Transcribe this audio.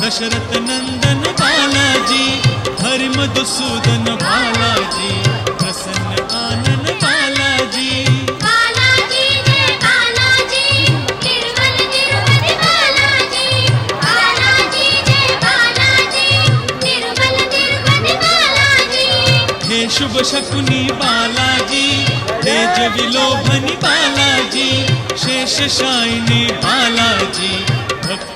दशरथ नंदन बालाजी, हरि मधुसूदन बालाजी, प्रसन्न आनन बालाजी। बालाजी जय बालाजी, निर्मल तिरुपति बालाजी। बालाजी जय बालाजी, निर्मल तिरुपति बालाजी। हे शुभ शकुनी बालाजी, तेज विलोभनी बालाजी, शेष शायिनी बालाजी, भक्त